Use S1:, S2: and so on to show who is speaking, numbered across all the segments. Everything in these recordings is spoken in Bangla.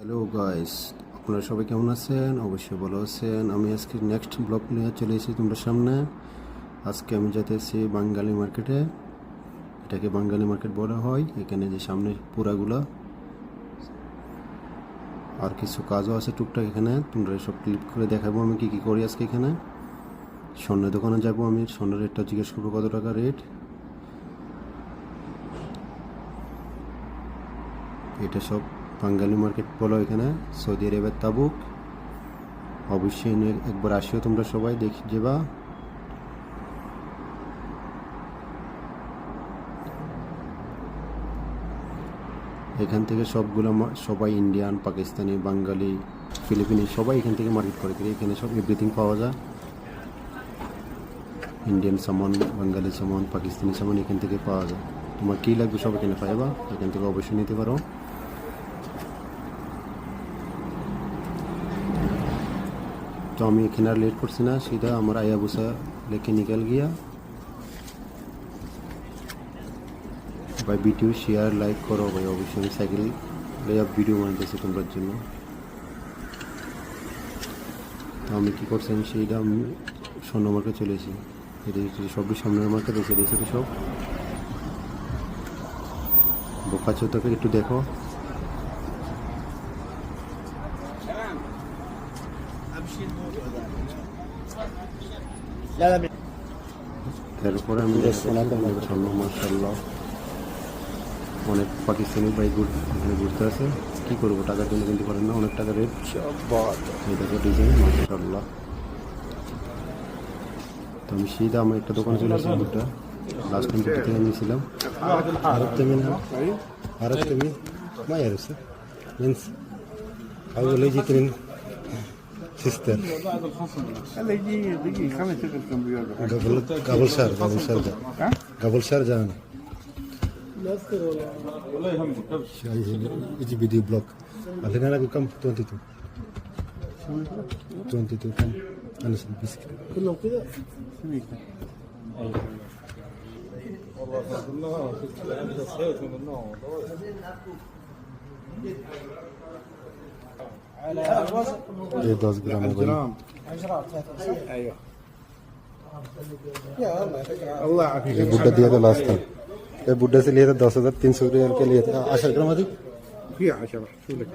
S1: হ্যালো গাইস, আপনারা সবাই কেমন আছেন? অবশ্যই ভালো আছেন। আমি আজকে নেক্সট ব্লগ নিয়ে চলে এসেছি তোমাদের সামনে। আজকে আমি যেতেছি বাঙালি মার্কেটে। এটাকে বাঙালি মার্কেট বলা হয়। এখানে যে সামনে পুরাগুলা আর কিছু কাজও আছে টুকটাক এখানে। তোমরা সব ক্লিপ করে দেখাবো আমি কি কি করি আজকে এখানে। স্বর্ণের দোকানে যাব, আমি স্বর্ণের রেটটা জিজ্ঞেস করবো কত টাকা রেট। এটা সব বাঙালি মার্কেট বলো এখানে, সৌদি আরবের তাবুক। অবশ্যই একবার আসিও তোমরা সবাই দেখি যাবা। এখান থেকে সবগুলো সবাই ইন্ডিয়ান, পাকিস্তানি, বাঙালি, ফিলিপিনি সবাই এখান থেকে মার্কেট করে। এখানে সব এভরিথিং পাওয়া যায়। ইন্ডিয়ান সামান, বাঙালি সামান, পাকিস্তানি সামান এখান থেকে পাওয়া যায়। তোমার কী লাগবে সব এখানে পাইবা, এখান থেকে অবশ্যই নিতে পারো। तो আমি এখানে আর লেট করছি না, सीधा हमारा आयाबुसा लेके निकल गया। ভাই ভিডিও শেয়ার লাইক করো ভাই, অবশ্যই আমি সাইকেল লেয়া ভিডিও বানাতেছি তোমাদের জন্য। তো আমি কী করছি, আমি সেইটা আমি স্বর্ণ মার্কেট চলে এসেছি। এটা সবই স্বর্ণের মার্কেট আছে, এটা সব বোকাচোদাকে একটু দেখো। এরপরে আমি স্বর্ণ মার্শাল্লাহ অনেক পাকিস্তানি ভাই এখানে ঘুরতে আছে। কী করবো, টাকার জন্য কিনতে পারেন না, অনেক টাকা রেট। এই দেখো ডিজাইন মার্শাল্লাহ। তো আমি সিধা আমার একটা দোকানে চলে আসলাম। দুটা লাস্ট টাইম দুটো থেকে নিয়েছিলাম। আরব তেমি না, আরব তেমি মা ইয়ারছে মিন্স أول يجي ترين سيستر قبل شهر قبل شهر جانا يجي فيديو بلوج علينا لك كم 22 كم أنا بس كلهم كذا ये 10 ग्राम है भाई।
S2: ايوه يا الله يعافيك।
S1: ये बुड्ढा दिया था लास्ट टाइम, ये बुड्ढे से लिया था 10,300 रियाल के लिए था। 10 ग्राम هذه
S2: في 10 شو لك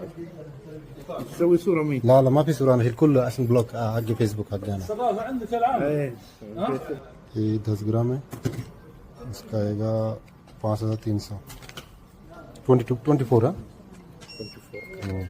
S2: تسوي صوره مين؟
S1: لا ما في صورة، أنا كله عشان بلوك حق فيسبوك حقنا।
S2: عندك العاب
S1: ये 10 ग्राम है, इसका आएगा 5,300 24 है।